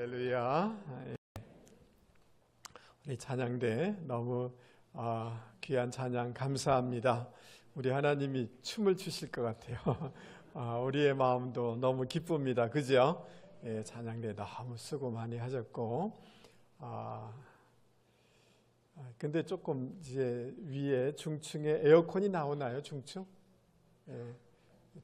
할렐루야. 우리 찬양대 너무 귀한 찬양 감사합니다. 우리 하나님이 춤을 추실 것 같아요. 우리의 마음도 너무 기쁩니다. 그죠? 예, 찬양대 너무 수고 많이 하셨고 근데 조금 이제 위에 중층에 에어컨이 나오나요? 중층? 예.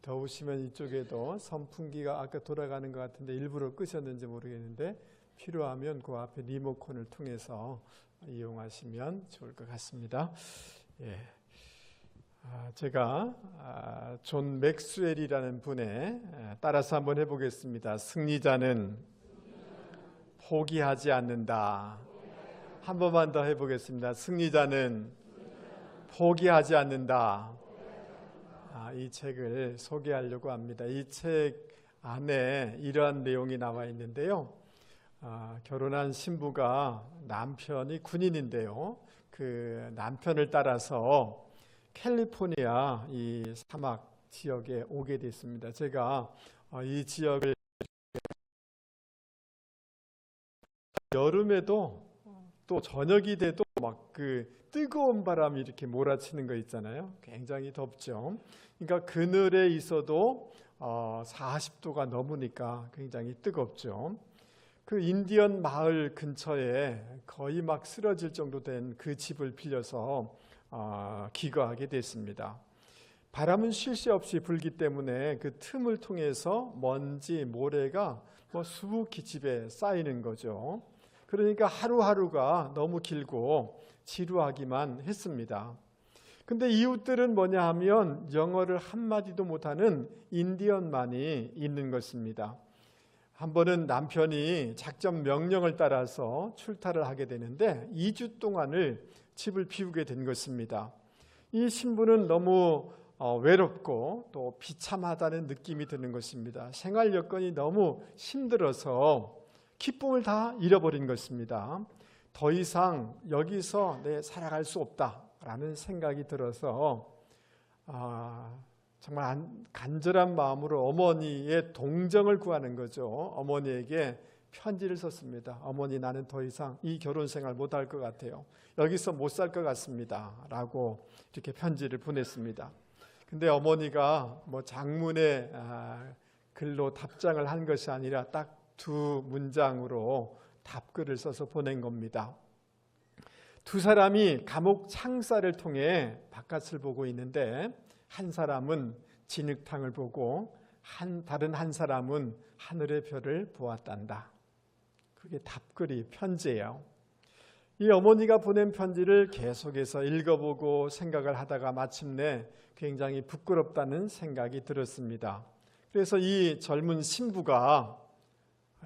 더우시면 이쪽에도 선풍기가 아까 돌아가는 것 같은데 일부러 끄셨는지 모르겠는데 필요하면 그 앞에 리모컨을 통해서 이용하시면 좋을 것 같습니다. 예. 제가 존 맥스웰이라는 분의 따라서 한번 해보겠습니다. 승리자는 포기하지 않는다. 한 번만 더 해보겠습니다. 승리자는 포기하지 않는다. 이 책을 소개하려고 합니다. 이 책 안에 이러한 내용이 나와 있는데요. 결혼한 신부가 남편이 군인인데요. 그 남편을 따라서 캘리포니아 이 사막 지역에 오게 됐습니다. 제가 이 지역을 여름에도 또 저녁이 돼도 막 그 뜨거운 바람이 이렇게 몰아치는 거 있잖아요. 굉장히 덥죠. 그러니까 그늘에 있어도 40도가 넘으니까 굉장히 뜨겁죠. 그 인디언 마을 근처에 거의 막 쓰러질 정도 된 그 집을 빌려서 기거하게 됐습니다. 바람은 쉴 새 없이 불기 때문에 그 틈을 통해서 먼지, 모래가 수북히 집에 쌓이는 거죠. 그러니까 하루하루가 너무 길고 지루하기만 했습니다. 근데 이웃들은 뭐냐 하면 영어를 한마디도 못하는 인디언만이 있는 것입니다. 한 번은 남편이 작전 명령을 따라서 출타를 하게 되는데 2주 동안을 집을 비우게 된 것입니다. 이 신부는 너무 외롭고 또 비참하다는 느낌이 드는 것입니다. 생활 여건이 너무 힘들어서 기쁨을 다 잃어버린 것입니다. 더 이상 여기서 살아갈 수 없다라는 생각이 들어서 정말 간절한 마음으로 어머니의 동정을 구하는 거죠. 어머니에게 편지를 썼습니다. 어머니, 나는 더 이상 이 결혼 생활 못할 것 같아요. 여기서 못 살 것 같습니다. 라고 이렇게 편지를 보냈습니다. 근데 어머니가 장문의 글로 답장을 한 것이 아니라 딱 2 문장으로 답글을 써서 보낸 겁니다. 2 사람이 감옥 창살을 통해 바깥을 보고 있는데 한 사람은 진흙탕을 보고 다른 한 사람은 하늘의 별을 보았단다. 그게 답글이 편지예요. 이 어머니가 보낸 편지를 계속해서 읽어보고 생각을 하다가 마침내 굉장히 부끄럽다는 생각이 들었습니다. 그래서 이 젊은 신부가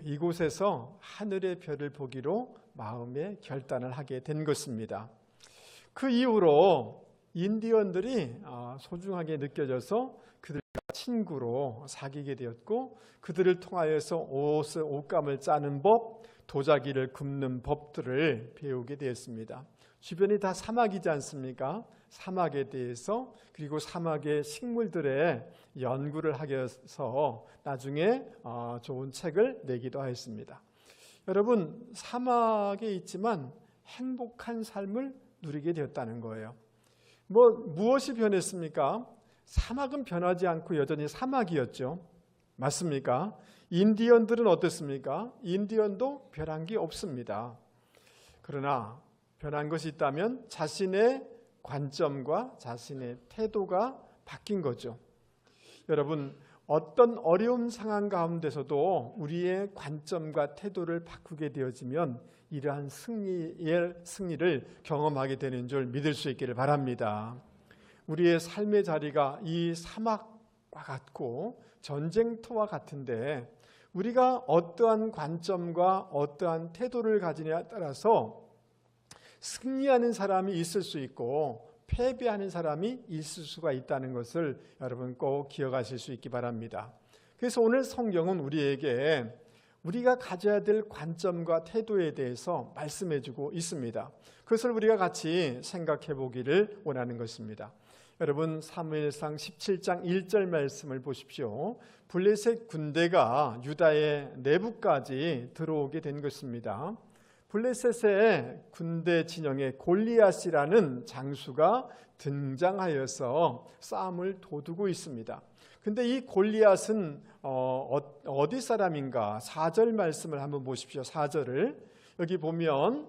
이곳에서 하늘의 별을 보기로 마음의 결단을 하게 된 것입니다. 그 이후로 인디언들이 소중하게 느껴져서 그들과 친구로 사귀게 되었고 그들을 통하여서 옷감을 짜는 법, 도자기를 굽는 법들을 배우게 되었습니다. 주변이 다 사막이지 않습니까? 사막에 대해서 그리고 사막의 식물들의 연구를 하여서 나중에 좋은 책을 내기도 하였습니다. 여러분, 사막에 있지만 행복한 삶을 누리게 되었다는 거예요. 무엇이 변했습니까? 사막은 변하지 않고 여전히 사막이었죠. 맞습니까? 인디언들은 어떻습니까? 인디언도 변한 게 없습니다. 그러나 변한 것이 있다면 자신의 관점과 자신의 태도가 바뀐 거죠. 여러분, 어떤 어려운 상황 가운데서도 우리의 관점과 태도를 바꾸게 되어지면 이러한 승리를 경험하게 되는 줄 믿을 수 있기를 바랍니다. 우리의 삶의 자리가 이 사막과 같고 전쟁터와 같은데 우리가 어떠한 관점과 어떠한 태도를 가지냐에 따라서 승리하는 사람이 있을 수 있고 패배하는 사람이 있을 수가 있다는 것을 여러분 꼭 기억하실 수 있기 바랍니다. 그래서 오늘 성경은 우리에게 우리가 가져야 될 관점과 태도에 대해서 말씀해 주고 있습니다. 그것을 우리가 같이 생각해 보기를 원하는 것입니다. 여러분 사무엘상 17장 1절 말씀을 보십시오. 블레셋 군대가 유다의 내부까지 들어오게 된 것입니다. 블레셋의 군대 진영에 골리앗이라는 장수가 등장하여서 싸움을 도두고 있습니다. 근데 이 골리앗은 어디 사람인가? 4절 말씀을 한번 보십시오. 4절을 여기 보면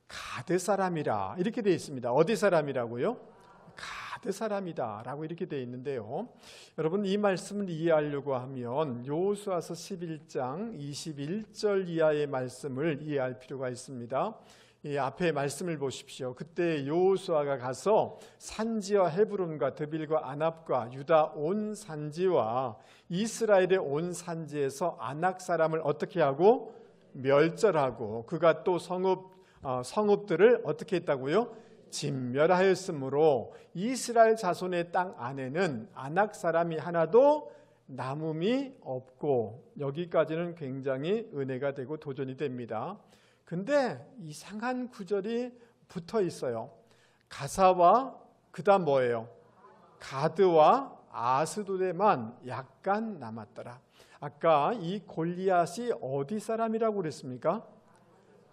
가드 사람이라 이렇게 되어 있습니다. 어디 사람이라고요? 가드 사람이다 라고 이렇게 되어 있는데요. 여러분 이 말씀을 이해하려고 하면 여호수아서 11장 21절 이하의 말씀을 이해할 필요가 있습니다. 이 앞에 말씀을 보십시오. 그때 여호수아가 가서 산지와 헤브론과 드빌과 아납과 유다 온 산지와 이스라엘의 온 산지에서 아낙 사람을 어떻게 하고 멸절하고 그가 또 성읍들을 어떻게 했다고요? 진멸하였으므로 이스라엘 자손의 땅 안에는 아낙 사람이 하나도 남음이 없고, 여기까지는 굉장히 은혜가 되고 도전이 됩니다. 근데 이상한 구절이 붙어 있어요. 가사와 그다음 뭐예요? 가드와 아스도데만 약간 남았더라. 아까 이 골리앗이 어디 사람이라고 그랬습니까?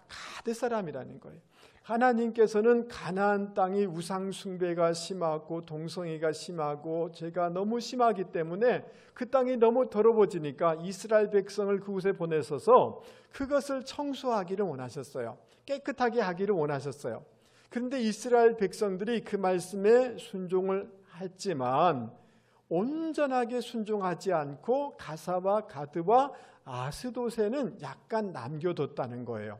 가드 사람이라는 거예요. 하나님께서는 가나안 땅이 우상 숭배가 심하고 동성애가 심하고 죄가 너무 심하기 때문에 그 땅이 너무 더러워지니까 이스라엘 백성을 그곳에 보내셔서 그것을 청소하기를 원하셨어요. 깨끗하게 하기를 원하셨어요. 그런데 이스라엘 백성들이 그 말씀에 순종을 했지만 온전하게 순종하지 않고 가사와 가드와 아스도세는 약간 남겨뒀다는 거예요.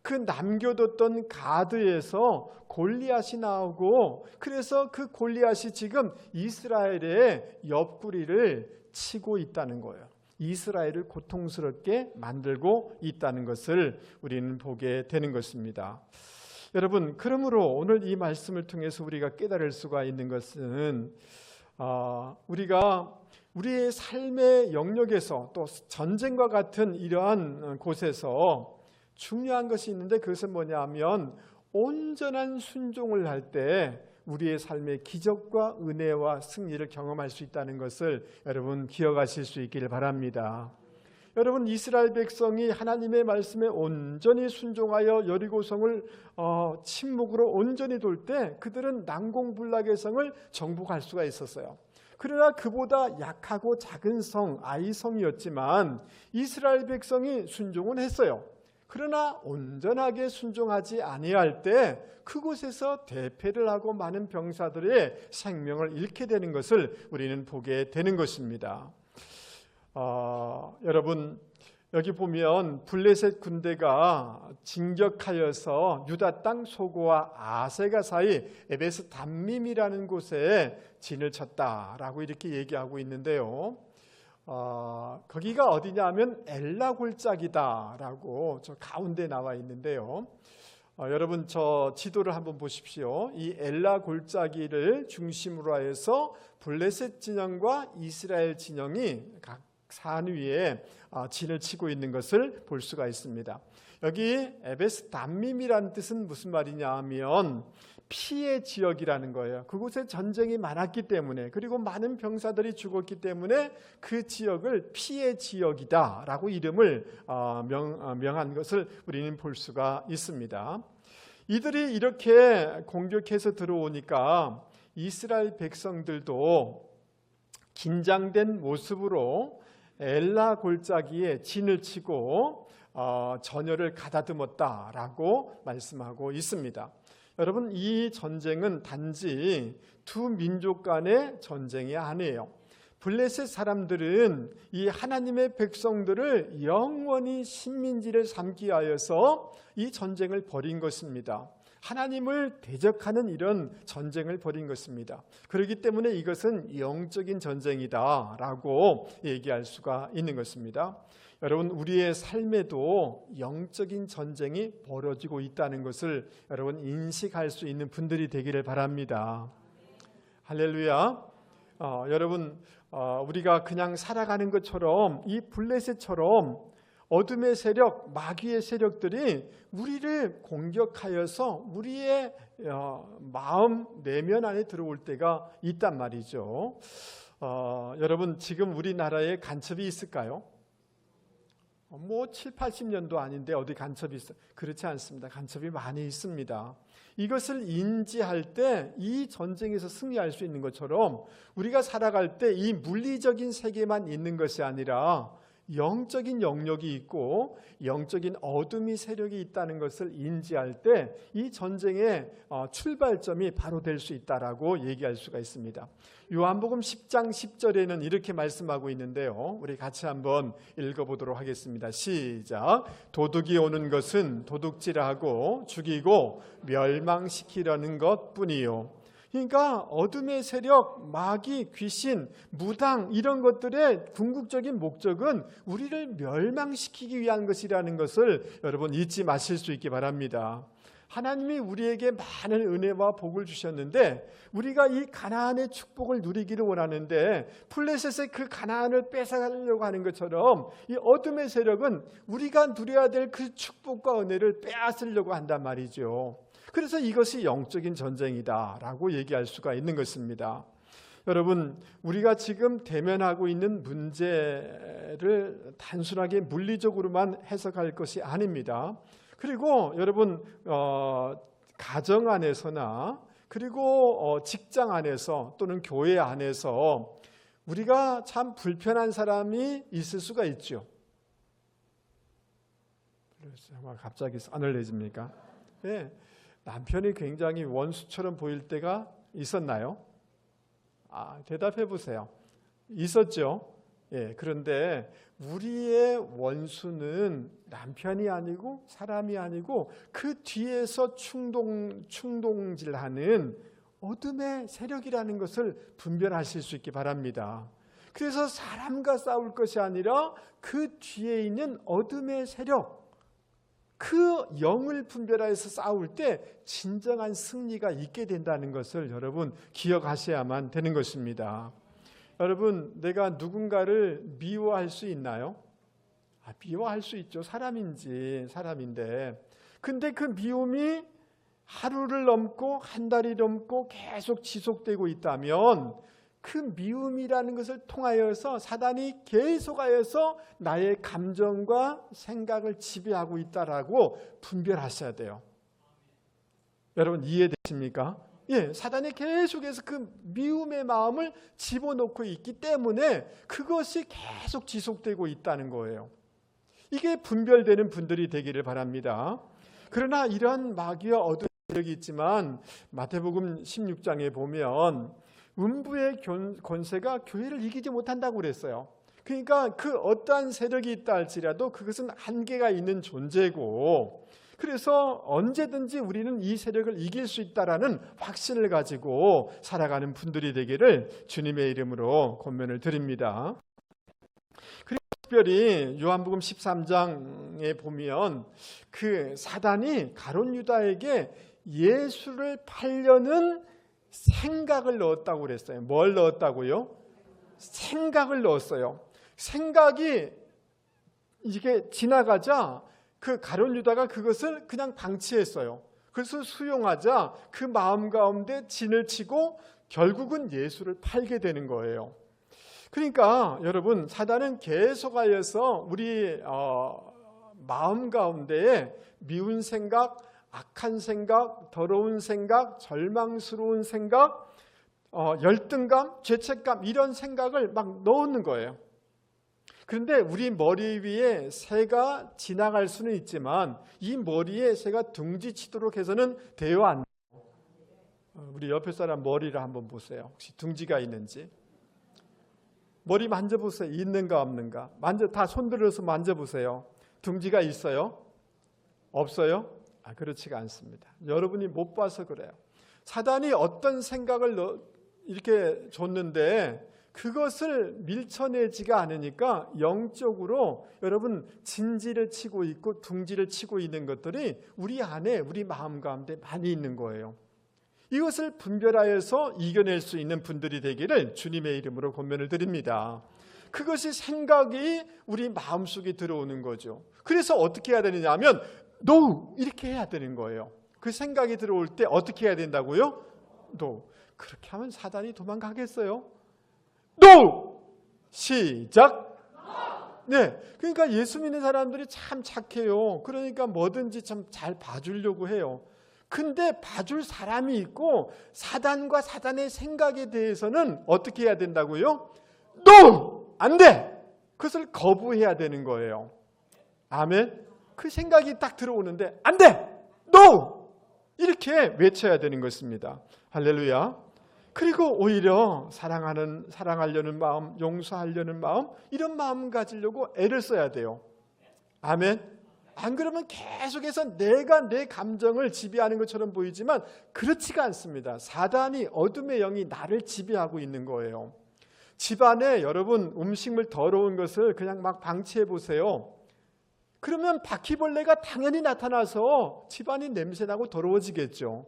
그 남겨뒀던 가드에서 골리앗이 나오고, 그래서 그 골리앗이 지금 이스라엘의 옆구리를 치고 있다는 거예요. 이스라엘을 고통스럽게 만들고 있다는 것을 우리는 보게 되는 것입니다. 여러분, 그러므로 오늘 이 말씀을 통해서 우리가 깨달을 수가 있는 것은 우리가 우리의 삶의 영역에서 또 전쟁과 같은 이러한 곳에서 중요한 것이 있는데, 그것은 뭐냐면 온전한 순종을 할 때 우리의 삶의 기적과 은혜와 승리를 경험할 수 있다는 것을 여러분 기억하실 수 있기를 바랍니다. 여러분, 이스라엘 백성이 하나님의 말씀에 온전히 순종하여 여리고성을 침묵으로 온전히 돌 때 그들은 난공불락의 성을 정복할 수가 있었어요. 그러나 그보다 약하고 작은 성, 아이성이었지만 이스라엘 백성이 순종은 했어요. 그러나 온전하게 순종하지 아니할 때 그곳에서 대패를 하고 많은 병사들의 생명을 잃게 되는 것을 우리는 보게 되는 것입니다. 여러분, 여기 보면 블레셋 군대가 진격하여서 유다 땅 소고와 아세가 사이 에베스 담밈이라는 곳에 진을 쳤다라고 이렇게 얘기하고 있는데요. 거기가 어디냐면 엘라 골짜기다라고 저 가운데 나와 있는데요. 여러분 저 지도를 한번 보십시오. 이 엘라 골짜기를 중심으로 해서 블레셋 진영과 이스라엘 진영이 각 산 위에 진을 치고 있는 것을 볼 수가 있습니다. 여기 에베스 담밈이라는 뜻은 무슨 말이냐 하면 피해 지역이라는 거예요. 그곳에 전쟁이 많았기 때문에, 그리고 많은 병사들이 죽었기 때문에 그 지역을 피해 지역이다라고 이름을 명한 것을 우리는 볼 수가 있습니다. 이들이 이렇게 공격해서 들어오니까 이스라엘 백성들도 긴장된 모습으로 엘라 골짜기에 진을 치고 전열을 가다듬었다라고 말씀하고 있습니다. 여러분, 이 전쟁은 단지 두 민족 간의 전쟁이 아니에요. 블레셋 사람들은 이 하나님의 백성들을 영원히 식민지를 삼기 위하여서 이 전쟁을 벌인 것입니다. 하나님을 대적하는 이런 전쟁을 벌인 것입니다. 그렇기 때문에 이것은 영적인 전쟁이다라고 얘기할 수가 있는 것입니다. 여러분, 우리의 삶에도 영적인 전쟁이 벌어지고 있다는 것을 여러분 인식할 수 있는 분들이 되기를 바랍니다. 할렐루야. 여러분, 우리가 그냥 살아가는 것처럼 이 블레셋처럼 어둠의 세력, 마귀의 세력들이 우리를 공격하여서 우리의 마음, 내면 안에 들어올 때가 있단 말이죠. 여러분, 지금 우리나라에 간첩이 있을까요? 7, 80년도 아닌데 어디 간첩이 있어요? 그렇지 않습니다. 간첩이 많이 있습니다. 이것을 인지할 때 이 전쟁에서 승리할 수 있는 것처럼 우리가 살아갈 때 이 물리적인 세계만 있는 것이 아니라 영적인 영역이 있고 영적인 어둠이 세력이 있다는 것을 인지할 때 이 전쟁의 출발점이 바로 될 수 있다라고 얘기할 수가 있습니다. 요한복음 10장 10절에는 이렇게 말씀하고 있는데요. 우리 같이 한번 읽어보도록 하겠습니다. 시작. 도둑이 오는 것은 도둑질하고 죽이고 멸망시키려는 것뿐이요. 그러니까 어둠의 세력, 마귀, 귀신, 무당 이런 것들의 궁극적인 목적은 우리를 멸망시키기 위한 것이라는 것을 여러분 잊지 마실 수 있기 바랍니다. 하나님이 우리에게 많은 은혜와 복을 주셨는데 우리가 이 가나안의 축복을 누리기를 원하는데 블레셋의 그 가나안을 뺏어가려고 하는 것처럼 이 어둠의 세력은 우리가 누려야 될 그 축복과 은혜를 빼앗으려고 한단 말이죠. 그래서 이것이 영적인 전쟁이다라고 얘기할 수가 있는 것입니다. 여러분, 우리가 지금 대면하고 있는 문제를 단순하게 물리적으로만 해석할 것이 아닙니다. 그리고 여러분, 가정 안에서나 그리고 직장 안에서 또는 교회 안에서 우리가 참 불편한 사람이 있을 수가 있죠. 갑자기 싸늘해집니까? 네. 남편이 굉장히 원수처럼 보일 때가 있었나요? 대답해 보세요. 있었죠? 예, 그런데 우리의 원수는 남편이 아니고 사람이 아니고 그 뒤에서 충동질하는 어둠의 세력이라는 것을 분별하실 수 있기 바랍니다. 그래서 사람과 싸울 것이 아니라 그 뒤에 있는 어둠의 세력, 그 영을 분별하여서 싸울 때 진정한 승리가 있게 된다는 것을 여러분 기억하셔야만 되는 것입니다. 여러분, 내가 누군가를 미워할 수 있나요? 미워할 수 있죠. 사람인데. 근데 그 미움이 하루를 넘고 한 달이 넘고 계속 지속되고 있다면 그 미움이라는 것을 통하여서 사단이 계속하여서 나의 감정과 생각을 지배하고 있다라고 분별하셔야 돼요. 여러분 이해되십니까? 예, 사단이 계속해서 그 미움의 마음을 집어넣고 있기 때문에 그것이 계속 지속되고 있다는 거예요. 이게 분별되는 분들이 되기를 바랍니다. 그러나 이런 마귀와 어둠의 세력이 있지만 마태복음 16장에 보면 음부의 권세가 교회를 이기지 못한다고 그랬어요. 그러니까 그 어떠한 세력이 있다 할지라도 그것은 한계가 있는 존재고, 그래서 언제든지 우리는 이 세력을 이길 수 있다라는 확신을 가지고 살아가는 분들이 되기를 주님의 이름으로 권면을 드립니다. 그리고 특별히 요한복음 13장에 보면 그 사단이 가룟 유다에게 예수를 팔려는 생각을 넣었다고 그랬어요. 뭘 넣었다고요? 생각을 넣었어요. 생각이 이게 지나가자 그 가룟 유다가 그것을 그냥 방치했어요. 그래서 수용하자 그 마음 가운데 진을 치고 결국은 예수를 팔게 되는 거예요. 그러니까 여러분, 사단은 계속하여서 우리 마음 가운데에 미운 생각, 악한 생각, 더러운 생각, 절망스러운 생각, 열등감, 죄책감 이런 생각을 막 넣는 거예요. 그런데 우리 머리 위에 새가 지나갈 수는 있지만 이 머리에 새가 둥지치도록 해서는 되어 안 돼요. 우리 옆에 사람 머리를 한번 보세요. 혹시 둥지가 있는지. 머리 만져보세요. 있는가 없는가. 다 손들어서 만져보세요. 둥지가 있어요? 없어요? 그렇지가 않습니다. 여러분이 못 봐서 그래요. 사단이 어떤 생각을 이렇게 줬는데 그것을 밀쳐내지가 않으니까 영적으로 여러분 진지를 치고 있고 둥지를 치고 있는 것들이 우리 안에, 우리 마음 가운데 많이 있는 거예요. 이것을 분별하여서 이겨낼 수 있는 분들이 되기를 주님의 이름으로 권면을 드립니다. 그것이 생각이 우리 마음속에 들어오는 거죠. 그래서 어떻게 해야 되느냐 하면 No! 이렇게 해야 되는 거예요. 그 생각이 들어올 때 어떻게 해야 된다고요? No. 그렇게 하면 사단이 도망가겠어요? No! 시작! 네, 그러니까 예수 믿는 사람들이 참 착해요. 그러니까 뭐든지 참 잘 봐주려고 해요. 근데 봐줄 사람이 있고 사단과 사단의 생각에 대해서는 어떻게 해야 된다고요? No! 안 돼! 그것을 거부해야 되는 거예요. 아멘. 그 생각이 딱 들어오는데 안 돼! No! 이렇게 외쳐야 되는 것입니다. 할렐루야. 그리고 오히려 사랑하려는 마음, 용서하려는 마음, 이런 마음 가지려고 애를 써야 돼요. 아멘. 안 그러면 계속해서 내가 내 감정을 지배하는 것처럼 보이지만 그렇지가 않습니다. 사단이, 어둠의 영이 나를 지배하고 있는 거예요. 집안에 여러분 음식물 더러운 것을 그냥 막 방치해 보세요. 그러면 바퀴벌레가 당연히 나타나서 집안이 냄새나고 더러워지겠죠.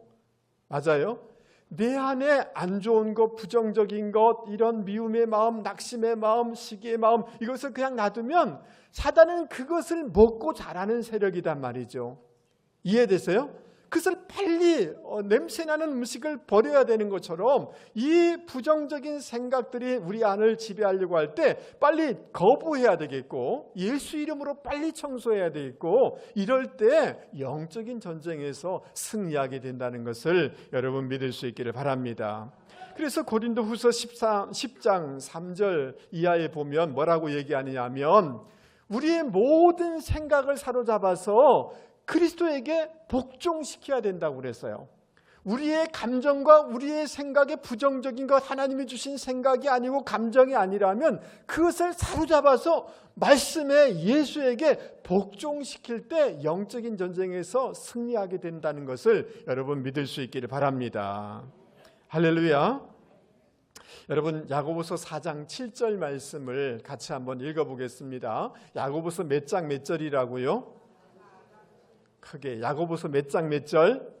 맞아요? 내 안에 안 좋은 것, 부정적인 것, 이런 미움의 마음, 낙심의 마음, 시기의 마음, 이것을 그냥 놔두면 사단은 그것을 먹고 자라는 세력이란 말이죠. 이해되세요? 그것을 빨리 냄새나는 음식을 버려야 되는 것처럼 이 부정적인 생각들이 우리 안을 지배하려고 할 때 빨리 거부해야 되겠고 예수 이름으로 빨리 청소해야 되겠고 이럴 때 영적인 전쟁에서 승리하게 된다는 것을 여러분 믿을 수 있기를 바랍니다. 그래서 고린도후서 10장 3절 이하에 보면 뭐라고 얘기하느냐 하면 우리의 모든 생각을 사로잡아서 그리스도에게 복종시켜야 된다고 그랬어요. 우리의 감정과 우리의 생각의 부정적인 것, 하나님이 주신 생각이 아니고 감정이 아니라면 그것을 사로잡아서 말씀에 예수에게 복종시킬 때 영적인 전쟁에서 승리하게 된다는 것을 여러분 믿을 수 있기를 바랍니다. 할렐루야. 여러분 야고보서 4장 7절 말씀을 같이 한번 읽어보겠습니다. 야고보서 몇 장 몇 절이라고요? 크게 야고보서 몇 장 몇 절?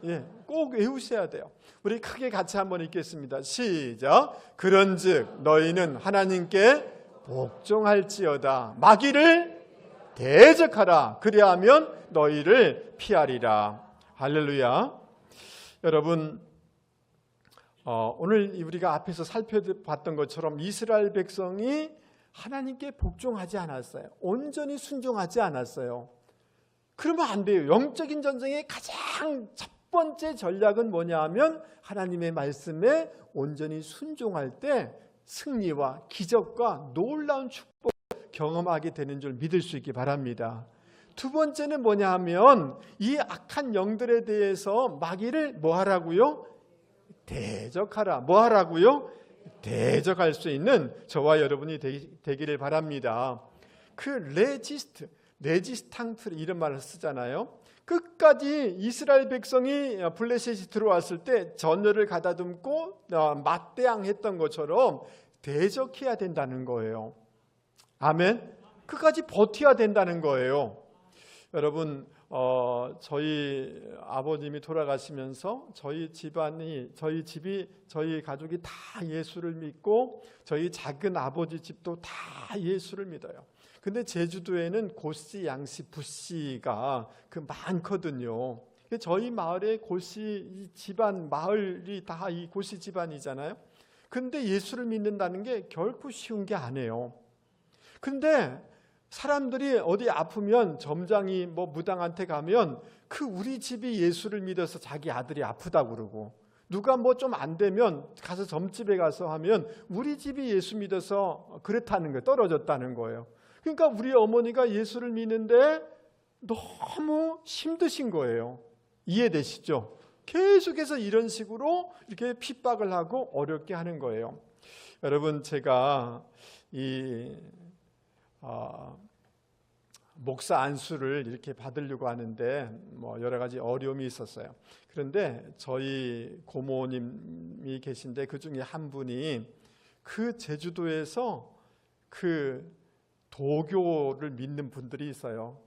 예, 꼭 외우셔야 돼요. 우리 크게 같이 한번 읽겠습니다. 시작. 그런즉 너희는 하나님께 복종할지어다. 마귀를 대적하라. 그리하면 너희를 피하리라. 할렐루야. 여러분 오늘 우리가 앞에서 살펴봤던 것처럼 이스라엘 백성이 하나님께 복종하지 않았어요. 온전히 순종하지 않았어요. 그러면 안 돼요. 영적인 전쟁의 가장 첫 번째 전략은 뭐냐 하면 하나님의 말씀에 온전히 순종할 때 승리와 기적과 놀라운 축복을 경험하게 되는 줄 믿을 수 있기 바랍니다. 두 번째는 뭐냐 하면 이 악한 영들에 대해서 마귀를 뭐 하라고요? 대적하라. 뭐 하라고요? 대적할 수 있는 저와 여러분이 되기를 바랍니다. 그 레지스탕트 이런 말을 쓰잖아요. 끝까지 이스라엘 백성이 블레셋이 들어왔을 때 전열을 가다듬고 맞대항했던 것처럼 대적해야 된다는 거예요. 아멘. 끝까지 버텨야 된다는 거예요. 여러분 저희 아버님이 돌아가시면서 저희 가족이 다 예수를 믿고 저희 작은 아버지 집도 다 예수를 믿어요. 근데 제주도에는 고씨, 양씨, 부씨가 많거든요. 저희 마을에 고씨 집안, 마을이 다 이 고씨 집안이잖아요. 근데 예수를 믿는다는 게 결코 쉬운 게 아니에요. 근데 사람들이 어디 아프면 점장이 무당한테 가면 우리 집이 예수를 믿어서 자기 아들이 아프다고 그러고 누가 좀 안 되면 가서 점집에 가서 하면 우리 집이 예수 믿어서 그렇다는 거예요. 떨어졌다는 거예요. 그러니까 우리 어머니가 예수를 믿는데 너무 힘드신 거예요. 이해되시죠? 계속해서 이런 식으로 이렇게 핍박을 하고 어렵게 하는 거예요. 여러분 제가 목사 안수를 이렇게 받으려고 하는데 여러 가지 어려움이 있었어요. 그런데 저희 고모님이 계신데 그 중에 한 분이 제주도에서 도교를 믿는 분들이 있어요.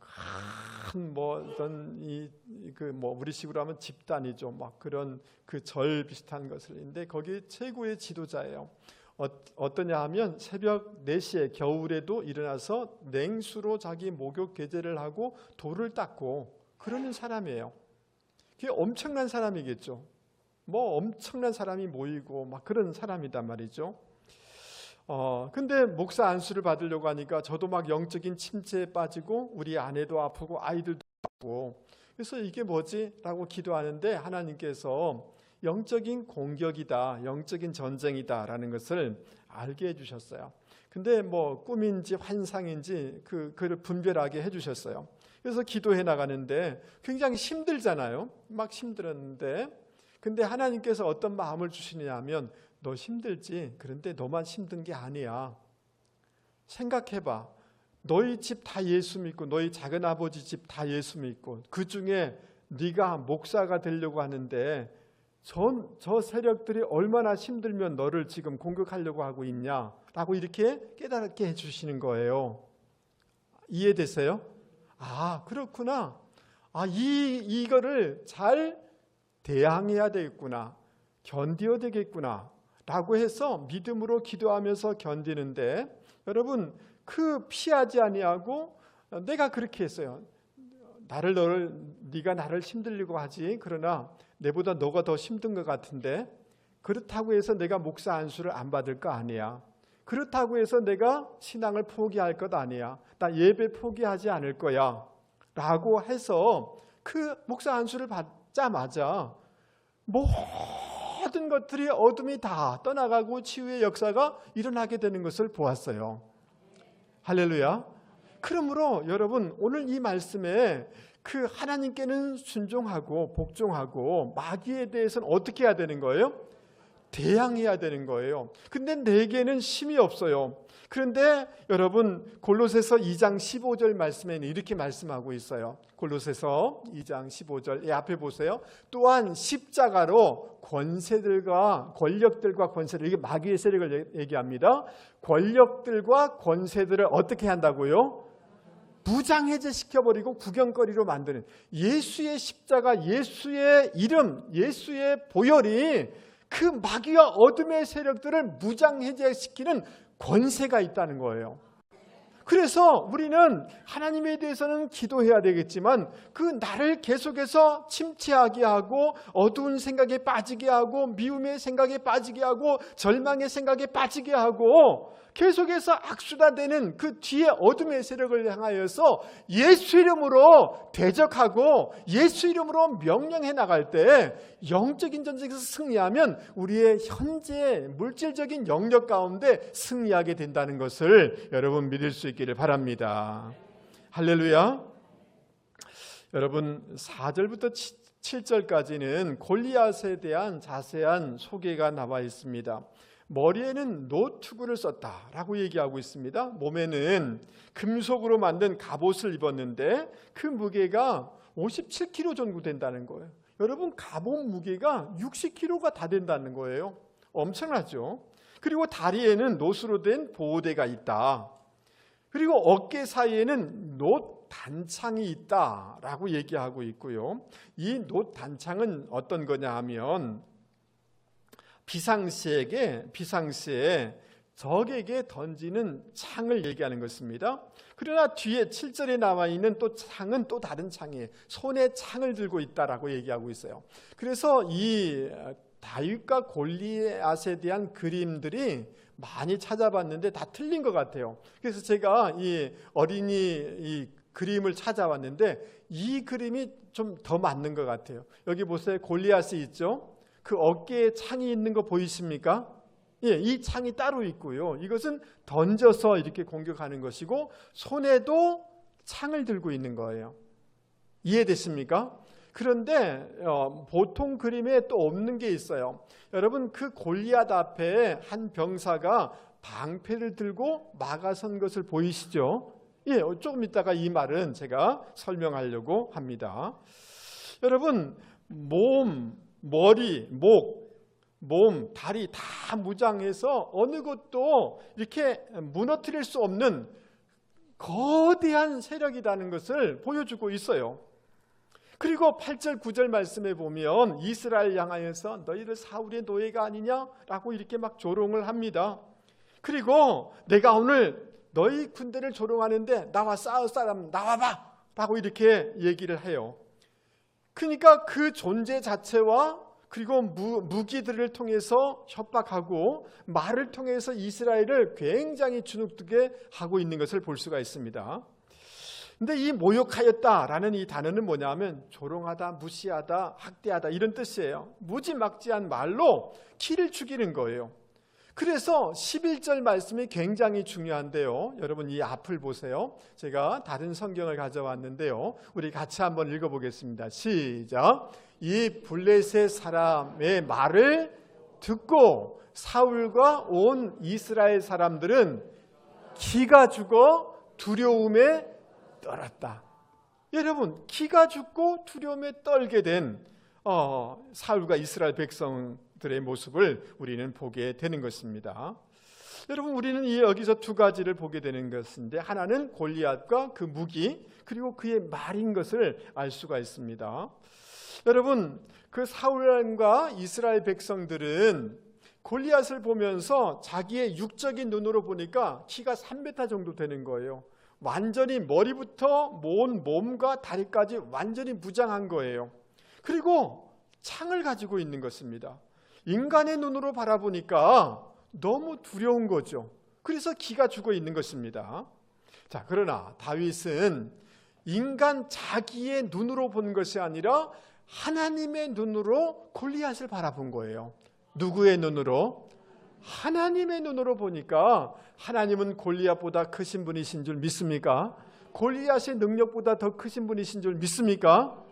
큰 우리식으로 하면 집단이죠. 그런 절 비슷한 것을 있는데 거기 최고의 지도자예요. 어떠냐 하면 새벽 4시에 겨울에도 일어나서 냉수로 자기 목욕 개제를 하고 돌을 닦고 그러는 사람이에요. 그게 엄청난 사람이겠죠. 뭐 엄청난 사람이 모이고 막 그런 사람이단 말이죠. 근데 목사 안수를 받으려고 하니까 저도 막 영적인 침체에 빠지고 우리 아내도 아프고 아이들도 아프고 그래서 이게 뭐지? 라고 기도하는데 하나님께서 영적인 공격이다, 영적인 전쟁이다 라는 것을 알게 해주셨어요. 근데 뭐 꿈인지 환상인지 그를 분별하게 해주셨어요. 그래서 기도해 나가는데 굉장히 힘들잖아요. 막 힘들었는데 근데 하나님께서 어떤 마음을 주시느냐 하면 너 힘들지? 그런데 너만 힘든 게 아니야. 생각해봐. 너희 집 다 예수 믿고 너희 작은 아버지 집 다 예수 믿고 그 중에 네가 목사가 되려고 하는데 저 세력들이 얼마나 힘들면 너를 지금 공격하려고 하고 있냐 라고 이렇게 깨닫게 해주시는 거예요. 이해되세요? 아 그렇구나. 이거를 잘 대항해야 되겠구나. 견뎌야 되겠구나 라고 해서 믿음으로 기도하면서 견디는데 여러분 피하지 아니하고 내가 그렇게 했어요. 네가 나를 힘들려고 하지. 그러나 내보다 너가 더 힘든 것 같은데 그렇다고 해서 내가 목사 안수를 안 받을 거 아니야. 그렇다고 해서 내가 신앙을 포기할 것 아니야. 나 예배 포기하지 않을 거야 라고 해서 그 목사 안수를 받자마자 모든 것들이 어둠이 다 떠나가고 치유의 역사가 일어나게 되는 것을 보았어요. 할렐루야. 그러므로 여러분 오늘 이 말씀에 하나님께는 순종하고 복종하고 마귀에 대해서는 어떻게 해야 되는 거예요? 대항해야 되는 거예요. 근데 내게는 힘이 없어요. 그런데 여러분 골로새서 2장 15절 말씀에는 이렇게 말씀하고 있어요. 골로새서 2장 15절 앞에 보세요. 또한 십자가로 권세들과 권력들과 권세들, 이게 마귀의 세력을 얘기합니다. 권력들과 권세들을 어떻게 한다고요? 무장해제시켜버리고 구경거리로 만드는 예수의 십자가, 예수의 이름, 예수의 보혈이 그 마귀와 어둠의 세력들을 무장해제시키는 권세가 있다는 거예요. 그래서 우리는 하나님에 대해서는 기도해야 되겠지만 나를 계속해서 침체하게 하고 어두운 생각에 빠지게 하고 미움의 생각에 빠지게 하고 절망의 생각에 빠지게 하고 계속해서 악수다되는 그 뒤에 어둠의 세력을 향하여서 예수 이름으로 대적하고 예수 이름으로 명령해 나갈 때 영적인 전쟁에서 승리하면 우리의 현재 물질적인 영역 가운데 승리하게 된다는 것을 여러분 믿을 수 있기를 바랍니다. 할렐루야. 여러분 4절부터 7절까지는 골리앗에 대한 자세한 소개가 나와 있습니다. 머리에는 노투구를 썼다라고 얘기하고 있습니다. 몸에는 금속으로 만든 갑옷을 입었는데 그 무게가 57kg 정도 된다는 거예요. 여러분 갑옷 무게가 60kg가 다 된다는 거예요. 엄청나죠? 그리고 다리에는 노수로 된 보호대가 있다. 그리고 어깨 사이에는 놋 단창이 있다라고 얘기하고 있고요. 이 놋 단창은 어떤 거냐 하면 비상시에 적에게 던지는 창을 얘기하는 것입니다. 그러나 뒤에 7절에 나와 있는 또 창은 또 다른 창이에요. 손에 창을 들고 있다라고 얘기하고 있어요. 그래서 이 다윗과 골리앗에 대한 그림들이 많이 찾아봤는데 다 틀린 것 같아요. 그래서 제가 이 어린이 그림을 찾아왔는데 이 그림이 좀 더 맞는 것 같아요. 여기 보세요. 골리앗이 있죠. 그 어깨에 창이 있는 거 보이십니까? 예, 이 창이 따로 있고요. 이것은 던져서 이렇게 공격하는 것이고 손에도 창을 들고 있는 거예요. 이해됐습니까? 그런데 보통 그림에 또 없는 게 있어요. 여러분 그 골리앗 앞에 한 병사가 방패를 들고 막아선 것을 보이시죠? 예, 조금 있다가 이 말은 제가 설명하려고 합니다. 여러분 머리, 몸, 다리 다 무장해서 어느 것도 이렇게 무너뜨릴 수 없는 거대한 세력이라는 것을 보여주고 있어요. 그리고 8절 9절 말씀에 보면 이스라엘 향하여서 너희들 사울의 노예가 아니냐라고 이렇게 막 조롱을 합니다. 그리고 내가 오늘 너희 군대를 조롱하는데 나와 싸울 사람 나와봐 라고 이렇게 얘기를 해요. 그러니까 그 존재 자체와 그리고 무기들을 통해서 협박하고 말을 통해서 이스라엘을 굉장히 주눅들게 하고 있는 것을 볼 수가 있습니다. 근데 이 모욕하였다라는 이 단어는 뭐냐면 조롱하다, 무시하다, 학대하다 이런 뜻이에요. 무지막지한 말로 키를 죽이는 거예요. 그래서 11절 말씀이 굉장히 중요한데요. 여러분 이 앞을 보세요. 제가 다른 성경을 가져왔는데요. 우리 같이 한번 읽어보겠습니다. 시작. 이 블레셋 사람의 말을 듣고 사울과 온 이스라엘 사람들은 기가 죽어 두려움에 떨었다. 여러분 기가 죽고 두려움에 떨게 된 사울과 이스라엘 백성들의 모습을 우리는 보게 되는 것입니다. 여러분 우리는 여기서 두 가지를 보게 되는 것인데 하나는 골리앗과 그 무기 그리고 그의 말인 것을 알 수가 있습니다. 여러분 그 사울과 이스라엘 백성들은 골리앗을 보면서 자기의 육적인 눈으로 보니까 키가 3m 정도 되는 거예요. 완전히 머리부터 몸과 다리까지 완전히 무장한 거예요. 그리고 창을 가지고 있는 것입니다. 인간의 눈으로 바라보니까 너무 두려운 거죠. 그래서 기가 죽어 있는 것입니다. 자, 그러나 다윗은 인간 자기의 눈으로 본 것이 아니라 하나님의 눈으로 골리앗을 바라본 거예요. 누구의 눈으로? 하나님의 눈으로 보니까 하나님은 골리앗보다 크신 분이신 줄 믿습니까? 골리앗의 능력보다 더 크신 분이신 줄 믿습니까?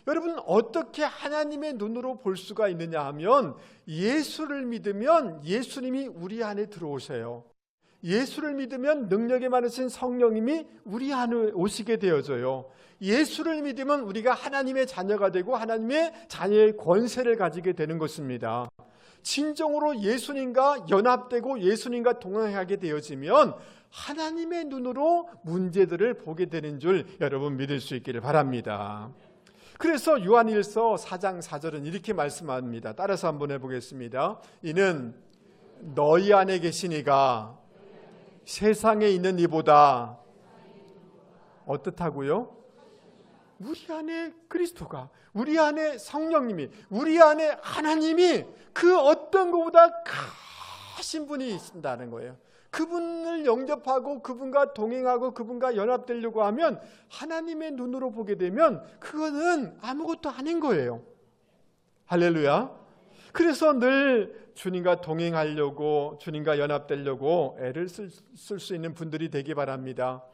여러분 어떻게 하나님의 눈으로 볼 수가 있느냐 하면 예수를 믿으면 예수님이 우리 안에 들어오셔요. 예수를 믿으면 능력이 많으신 성령님이 우리 안에 오시게 되어져요. 예수를 믿으면 우리가 하나님의 자녀가 되고 하나님의 자녀의 권세를 가지게 되는 것입니다. 진정으로 예수님과 연합되고 예수님과 동행하게 되어지면 하나님의 눈으로 문제들을 보게 되는 줄 여러분 믿을 수 있기를 바랍니다. 그래서 요한일서 4장 4절은 이렇게 말씀합니다. 따라서 한번 해보겠습니다. 이는 너희 안에 계시니가 세상에 있는 이보다 어떻다고요? 우리 안에 그리스도가, 우리 안에 성령님이, 우리 안에 하나님이 그 어떤 것보다 크신 분이 있다는 거예요. 그분을 영접하고 그분과 동행하고 그분과 연합되려고 하면 하나님의 눈으로 보게 되면 그거는 아무것도 아닌 거예요. 할렐루야. 그래서 늘 주님과 동행하려고 주님과 연합되려고 애를 쓸 수 있는 분들이 되기 바랍니다.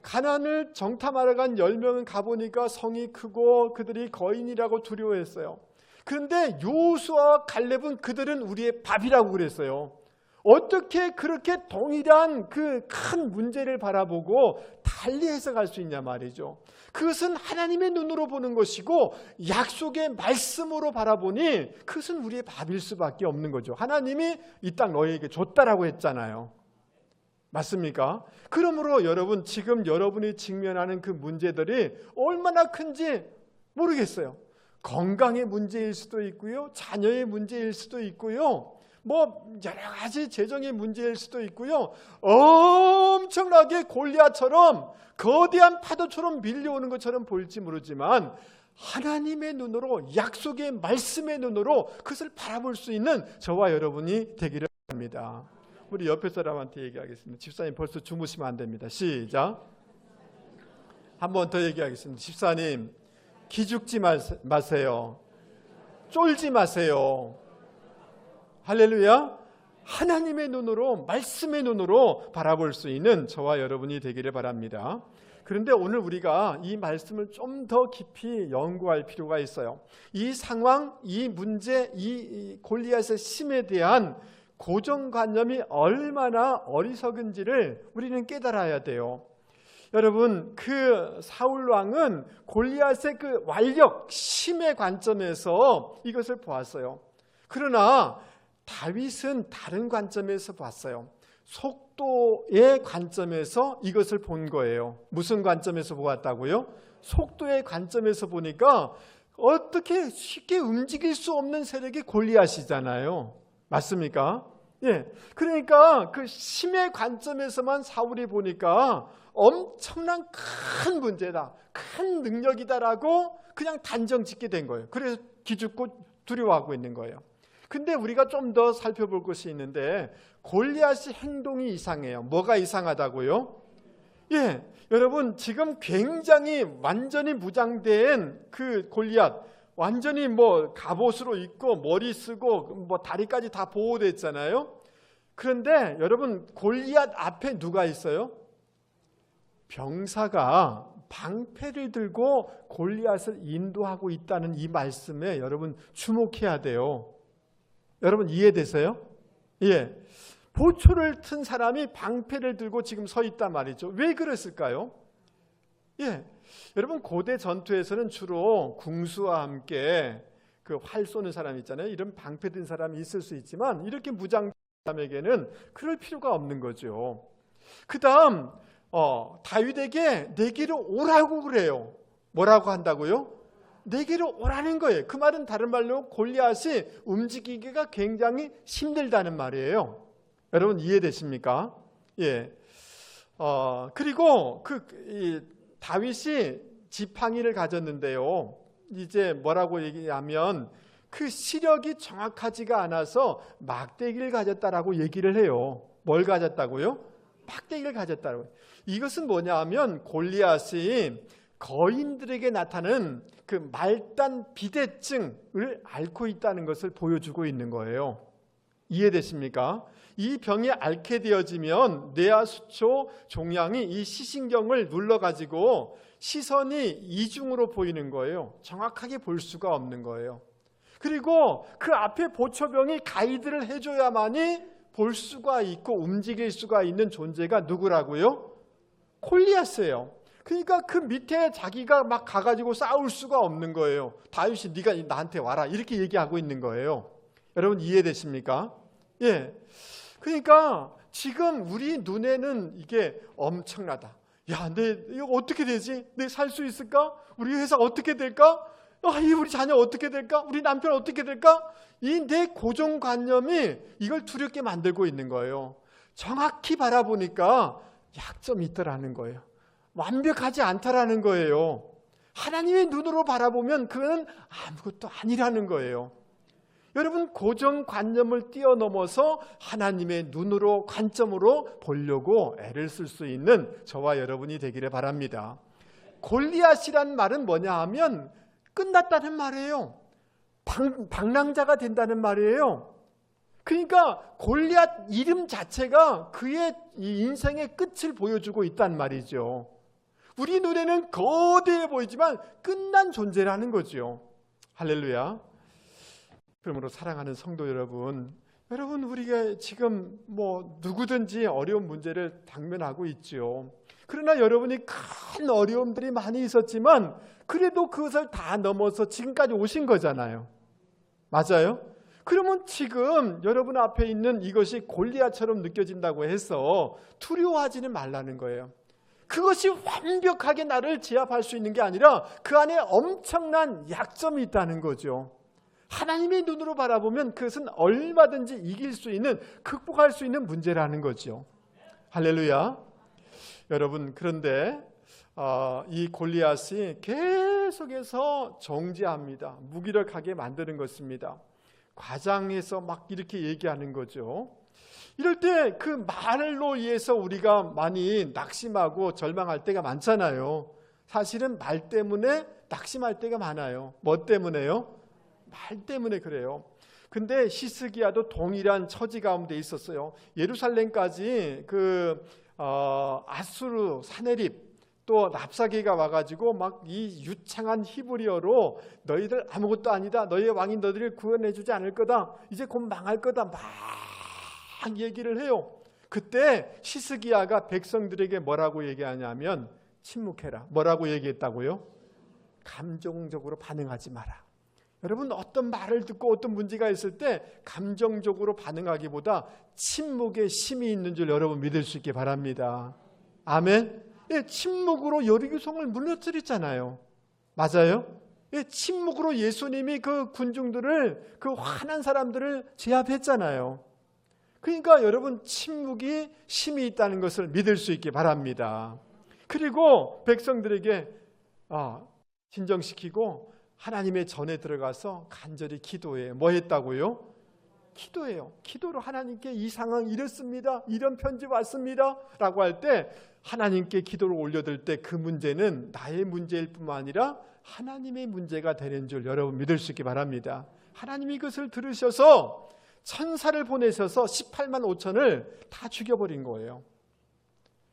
가나안을 정탐하러 간 10명은 가보니까 성이 크고 그들이 거인이라고 두려워했어요. 그런데 여호수아와 갈렙은 그들은 우리의 밥이라고 그랬어요. 어떻게 그렇게 동일한 그 큰 문제를 바라보고 달리 해석할 수 있냐 말이죠. 그것은 하나님의 눈으로 보는 것이고 약속의 말씀으로 바라보니 그것은 우리의 밥일 수밖에 없는 거죠. 하나님이 이 땅 너희에게 줬다라고 했잖아요. 맞습니까? 그러므로 여러분 지금 여러분이 직면하는 그 문제들이 얼마나 큰지 모르겠어요. 건강의 문제일 수도 있고요. 자녀의 문제일 수도 있고요. 뭐 여러 가지 재정의 문제일 수도 있고요. 엄청나게 골리앗처럼 거대한 파도처럼 밀려오는 것처럼 보일지 모르지만 하나님의 눈으로 약속의 말씀의 눈으로 그것을 바라볼 수 있는 저와 여러분이 되기를 바랍니다. 우리 옆에 사람한테 얘기하겠습니다. 집사님 벌써 주무시면 안 됩니다. 시작. 한 번 더 얘기하겠습니다. 집사님 기죽지 마세요. 쫄지 마세요. 할렐루야. 하나님의 눈으로 말씀의 눈으로 바라볼 수 있는 저와 여러분이 되기를 바랍니다. 그런데 오늘 우리가 이 말씀을 좀 더 깊이 연구할 필요가 있어요. 이 상황, 이 문제, 이 골리앗의 힘에 대한 고정관념이 얼마나 어리석은지를 우리는 깨달아야 돼요. 여러분 그 사울왕은 골리앗의 그 완력, 힘의 관점에서 이것을 보았어요. 그러나 다윗은 다른 관점에서 봤어요. 속도의 관점에서 이것을 본 거예요. 무슨 관점에서 보았다고요? 속도의 관점에서 보니까 어떻게 쉽게 움직일 수 없는 세력이 골리앗이잖아요. 맞습니까? 예. 그러니까 그 힘의 관점에서만 사울이 보니까 엄청난 큰 문제다, 큰 능력이다라고 그냥 단정 짓게 된 거예요. 그래서 기죽고 두려워하고 있는 거예요. 근데 우리가 좀 더 살펴볼 것이 있는데 골리앗의 행동이 이상해요. 뭐가 이상하다고요? 예, 여러분 지금 굉장히 완전히 무장된 그 골리앗, 완전히 뭐 갑옷으로 입고 머리 쓰고 뭐 다리까지 다 보호됐잖아요. 그런데 여러분 골리앗 앞에 누가 있어요? 병사가 방패를 들고 골리앗을 인도하고 있다는 이 말씀에 여러분 주목해야 돼요. 여러분 이해되세요? 예. 보초를 튼 사람이 방패를 들고 지금 서 있단 말이죠. 왜 그랬을까요? 예. 여러분 고대 전투에서는 주로 궁수와 함께 그 활 쏘는 사람 있잖아요. 이런 방패 든 사람이 있을 수 있지만 이렇게 무장된 사람에게는 그럴 필요가 없는 거죠. 그 다음 다윗에게 내게로 오라고 그래요. 뭐라고 한다고요? 내게로 오라는 거예요. 그 말은 다른 말로 골리앗이 움직이기가 굉장히 힘들다는 말이에요. 여러분 이해되십니까? 예. 그리고 다윗이 지팡이를 가졌는데요. 이제 뭐라고 얘기하면 그 시력이 정확하지가 않아서 막대기를 가졌다라고 얘기를 해요. 뭘 가졌다고요? 막대기를 가졌다고. 이것은 뭐냐 하면 골리앗이 거인들에게 나타나는 그 말단 비대증을 앓고 있다는 것을 보여주고 있는 거예요. 이해되십니까? 이 병이 앓게 되어지면 뇌와 수초, 종양이 이 시신경을 눌러가지고 시선이 이중으로 보이는 거예요. 정확하게 볼 수가 없는 거예요. 그리고 그 앞에 보초병이 가이드를 해줘야만이 볼 수가 있고 움직일 수가 있는 존재가 누구라고요? 골리앗이에요. 그러니까 그 밑에 자기가 막 가가지고 싸울 수가 없는 거예요. 다윗이 네가 나한테 와라 이렇게 얘기하고 있는 거예요. 여러분 이해되십니까? 예. 그러니까 지금 우리 눈에는 이게 엄청나다. 야, 이거 어떻게 되지? 내 살 수 있을까? 우리 회사 어떻게 될까? 우리 자녀 어떻게 될까? 우리 남편 어떻게 될까? 이 내 고정관념이 이걸 두렵게 만들고 있는 거예요. 정확히 바라보니까 약점이 있더라는 거예요. 완벽하지 않다라는 거예요. 하나님의 눈으로 바라보면 그건 아무것도 아니라는 거예요. 여러분 고정관념을 뛰어넘어서 하나님의 눈으로 관점으로 보려고 애를 쓸 수 있는 저와 여러분이 되기를 바랍니다. 골리앗이란 말은 뭐냐 하면 끝났다는 말이에요. 방랑자가 된다는 말이에요. 그러니까 골리앗 이름 자체가 그의 인생의 끝을 보여주고 있단 말이죠. 우리 눈에는 거대해 보이지만 끝난 존재라는 거죠. 할렐루야. 그러므로 사랑하는 성도 여러분, 우리가 지금 누구든지 어려운 문제를 당면하고 있죠. 그러나 여러분이 큰 어려움들이 많이 있었지만 그래도 그것을 다 넘어서 지금까지 오신 거잖아요. 맞아요? 그러면 지금 여러분 앞에 있는 이것이 골리앗처럼 느껴진다고 해서 두려워하지는 말라는 거예요. 그것이 완벽하게 나를 제압할 수 있는 게 아니라 그 안에 엄청난 약점이 있다는 거죠. 하나님의 눈으로 바라보면 그것은 얼마든지 이길 수 있는, 극복할 수 있는 문제라는 거죠. 할렐루야. 여러분, 그런데 이 골리앗이 계속해서 정죄합니다. 무기력하게 만드는 것입니다. 과장해서 막 이렇게 얘기하는 거죠. 이럴 때 그 말로 인해서 우리가 많이 낙심하고 절망할 때가 많잖아요. 사실은 말 때문에 낙심할 때가 많아요. 뭐 때문에요? 말 때문에 그래요. 근데 히스기야도 동일한 처지 가운데 있었어요. 예루살렘까지 아수르 사네립 또 랍사게가 와가지고 막 이 유창한 히브리어로 너희들 아무것도 아니다. 너희의 왕이 너희를 구원해주지 않을 거다. 이제 곧 망할 거다. 막 얘기를 해요. 그때 히스기야가 백성들에게 뭐라고 얘기하냐면 침묵해라. 뭐라고 얘기했다고요? 감정적으로 반응하지 마라. 여러분, 어떤 말을 듣고 어떤 문제가 있을 때 감정적으로 반응하기보다 침묵에 힘이 있는 줄 여러분 믿을 수 있게 바랍니다. 아멘. 예, 침묵으로 여리고성을 무너뜨렸잖아요. 맞아요? 예, 침묵으로 예수님이 그 군중들을, 그 화난 사람들을 제압했잖아요. 그러니까 여러분, 침묵이 힘이 있다는 것을 믿을 수 있게 바랍니다. 그리고 백성들에게 진정시키고 하나님의 전에 들어가서 간절히 기도해요. 뭐 했다고요? 기도해요. 기도로 하나님께 이 상황 이렇습니다, 이런 편지 왔습니다 라고 할 때 하나님께 기도를 올려들 때 그 문제는 나의 문제일 뿐만 아니라 하나님의 문제가 되는 줄 여러분 믿을 수 있기 바랍니다. 하나님이 그것을 들으셔서 천사를 보내셔서 18만 5천을 다 죽여버린 거예요.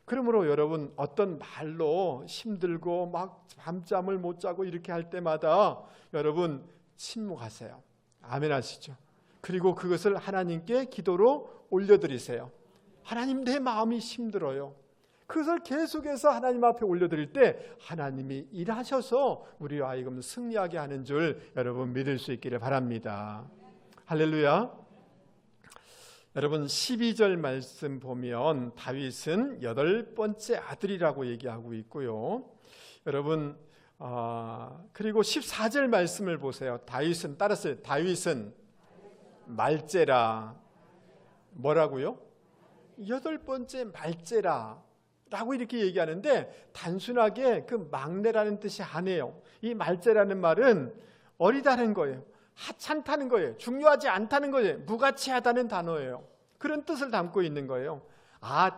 그러므로 여러분, 어떤 말로 힘들고 막 밤잠을 못 자고 이렇게 할 때마다 여러분 침묵하세요. 아멘 하시죠. 그리고 그것을 하나님께 기도로 올려드리세요. 하나님, 내 마음이 힘들어요. 그것을 계속해서 하나님 앞에 올려드릴 때 하나님이 일하셔서 우리와 하여금 승리하게 하는 줄 여러분 믿을 수 있기를 바랍니다. 할렐루야. 여러분, 12절 말씀 보면 다윗은 8번째 아들이라고 얘기하고 있고요. 여러분, 그리고 14절 말씀을 보세요. 다윗은, 따랐어요. 다윗은 말제라. 뭐라고요? 8번째 말제라 라고 이렇게 얘기하는데 단순하게 그 막내라는 뜻이 아니에요. 이 말제라는 말은 어리다는 거예요. 하찮다는 거예요. 중요하지 않다는 거예요. 무가치하다는 단어예요. 그런 뜻을 담고 있는 거예요.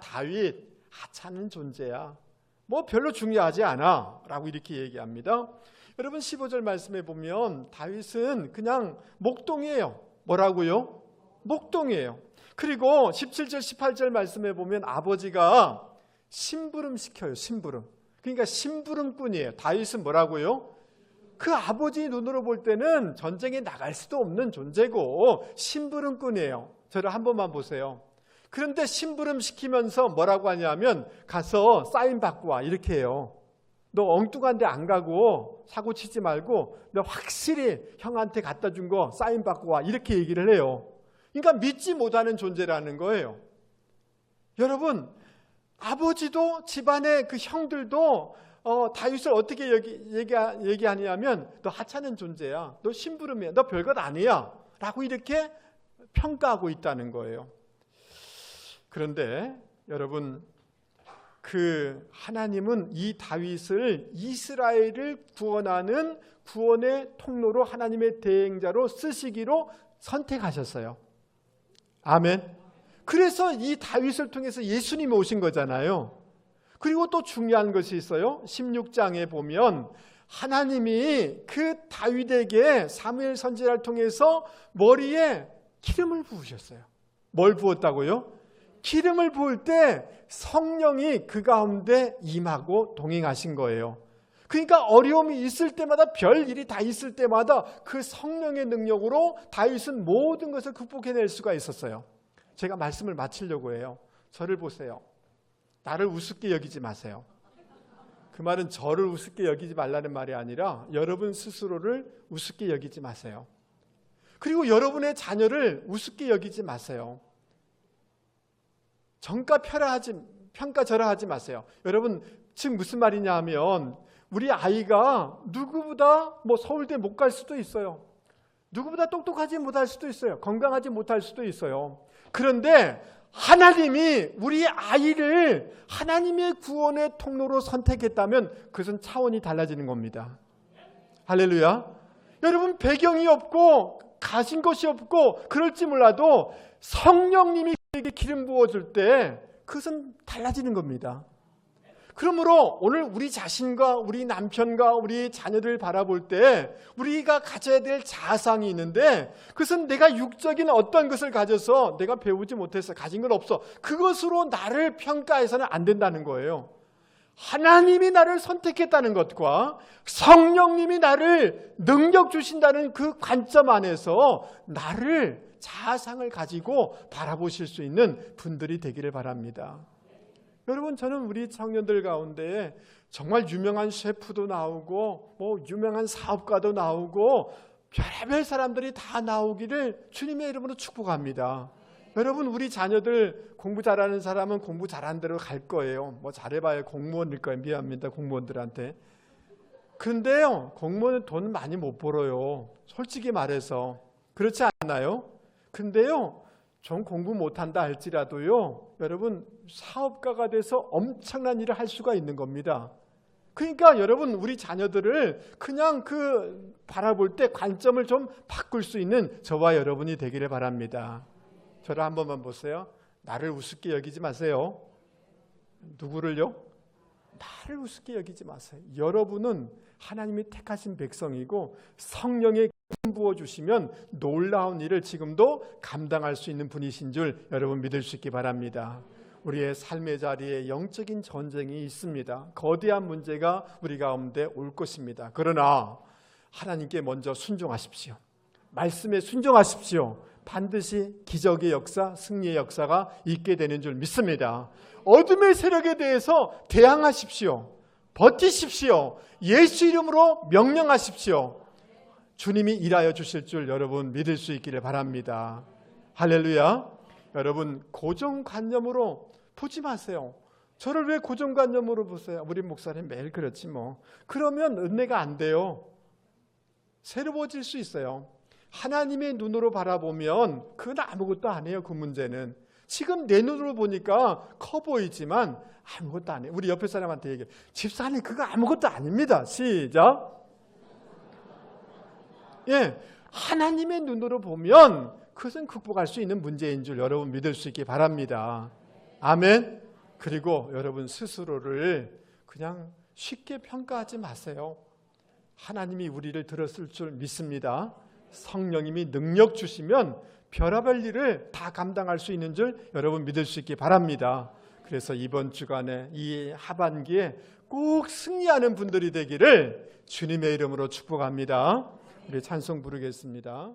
다윗 하찮은 존재야, 뭐 별로 중요하지 않아 라고 이렇게 얘기합니다. 여러분, 15절 말씀에 보면 다윗은 그냥 목동이에요. 뭐라고요? 목동이에요. 그리고 17절 18절 말씀에 보면 아버지가 심부름 시켜요. 심부름. 그러니까 심부름꾼이에요. 다윗은 뭐라고요? 그 아버지 눈으로 볼 때는 전쟁에 나갈 수도 없는 존재고 심부름꾼이에요. 저를 한 번만 보세요. 그런데 심부름 시키면서 뭐라고 하냐면 가서 사인 받고 와 이렇게 해요. 너 엉뚱한 데 안 가고 사고 치지 말고 너 확실히 형한테 갖다 준 거 사인 받고 와 이렇게 얘기를 해요. 그러니까 믿지 못하는 존재라는 거예요. 여러분, 아버지도 집안의 그 형들도 다윗을 어떻게 얘기하냐면 너 하찮은 존재야, 너 심부름이야, 너 별것 아니야 라고 이렇게 평가하고 있다는 거예요. 그런데 여러분, 그 하나님은 이 다윗을 이스라엘을 구원하는 구원의 통로로 하나님의 대행자로 쓰시기로 선택하셨어요. 아멘. 그래서 이 다윗을 통해서 예수님이 오신 거잖아요. 그리고 또 중요한 것이 있어요. 16장에 보면 하나님이 그 다윗에게 사무엘 선지자를 통해서 머리에 기름을 부으셨어요. 뭘 부었다고요? 기름을 부을 때 성령이 그 가운데 임하고 동행하신 거예요. 그러니까 어려움이 있을 때마다, 별일이 다 있을 때마다 그 성령의 능력으로 다윗은 모든 것을 극복해낼 수가 있었어요. 제가 말씀을 마치려고 해요. 저를 보세요. 나를 우습게 여기지 마세요. 그 말은 저를 우습게 여기지 말라는 말이 아니라 여러분 스스로를 우습게 여기지 마세요. 그리고 여러분의 자녀를 우습게 여기지 마세요. 평가절하하지 마세요. 여러분, 지금 무슨 말이냐 하면 우리 아이가 누구보다 서울대 못 갈 수도 있어요. 누구보다 똑똑하지 못할 수도 있어요. 건강하지 못할 수도 있어요. 그런데 하나님이 우리 아이를 하나님의 구원의 통로로 선택했다면 그것은 차원이 달라지는 겁니다. 할렐루야. 여러분, 배경이 없고 가진 것이 없고 그럴지 몰라도 성령님이 그에게 기름 부어줄 때 그것은 달라지는 겁니다. 그러므로 오늘 우리 자신과 우리 남편과 우리 자녀들 바라볼 때 우리가 가져야 될 자아상이 있는데 그것은 내가 육적인 어떤 것을 가져서 내가 배우지 못해서 가진 건 없어, 그것으로 나를 평가해서는 안 된다는 거예요. 하나님이 나를 선택했다는 것과 성령님이 나를 능력 주신다는 그 관점 안에서 나를 자아상을 가지고 바라보실 수 있는 분들이 되기를 바랍니다. 여러분, 저는 우리 청년들 가운데 정말 유명한 셰프도 나오고 유명한 사업가도 나오고 별의별 사람들이 다 나오기를 주님의 이름으로 축복합니다. 여러분, 우리 자녀들 공부 잘하는 사람은 공부 잘하는 대로 갈 거예요. 뭐 잘해봐야 공무원일 거예요. 미안합니다, 공무원들한테. 근데요, 공무원은 돈 많이 못 벌어요. 솔직히 말해서. 그렇지 않나요? 근데요, 좀 공부 못한다 할지라도요, 여러분, 사업가가 돼서 엄청난 일을 할 수가 있는 겁니다. 그러니까 여러분, 우리 자녀들을 그냥 바라볼 때 관점을 좀 바꿀 수 있는 저와 여러분이 되기를 바랍니다. 저를 한 번만 보세요. 나를 우습게 여기지 마세요. 누구를요? 나를 우습게 여기지 마세요. 여러분은 하나님이 택하신 백성이고 성령의 기름 부어주시면 놀라운 일을 지금도 감당할 수 있는 분이신 줄 여러분 믿을 수 있기 바랍니다. 우리의 삶의 자리에 영적인 전쟁이 있습니다. 거대한 문제가 우리 가운데 올 것입니다. 그러나 하나님께 먼저 순종하십시오. 말씀에 순종하십시오. 반드시 기적의 역사, 승리의 역사가 있게 되는 줄 믿습니다. 어둠의 세력에 대해서 대항하십시오. 버티십시오. 예수 이름으로 명령하십시오. 주님이 일하여 주실 줄 여러분 믿을 수 있기를 바랍니다. 할렐루야. 여러분, 고정관념으로 보지 마세요. 저를 왜 고정관념으로 보세요? 우리 목사님 매일 그렇지 뭐. 그러면 은혜가 안 돼요. 새로워질 수 있어요. 하나님의 눈으로 바라보면 그건 아무것도 안 해요. 그 문제는. 지금 내 눈으로 보니까 커 보이지만 아무것도 안 해요. 우리 옆에 사람한테 얘기해. 집사님 그거 아무것도 아닙니다. 시작. 예, 하나님의 눈으로 보면 그것은 극복할 수 있는 문제인 줄 여러분 믿을 수 있기 바랍니다. 아멘. 그리고 여러분 스스로를 그냥 쉽게 평가하지 마세요. 하나님이 우리를 들었을 줄 믿습니다. 성령님이 능력 주시면 별의별 일을 다 감당할 수 있는 줄 여러분 믿을 수 있기 바랍니다. 그래서 이번 주간에 이 하반기에 꼭 승리하는 분들이 되기를 주님의 이름으로 축복합니다. 우리 찬송 부르겠습니다.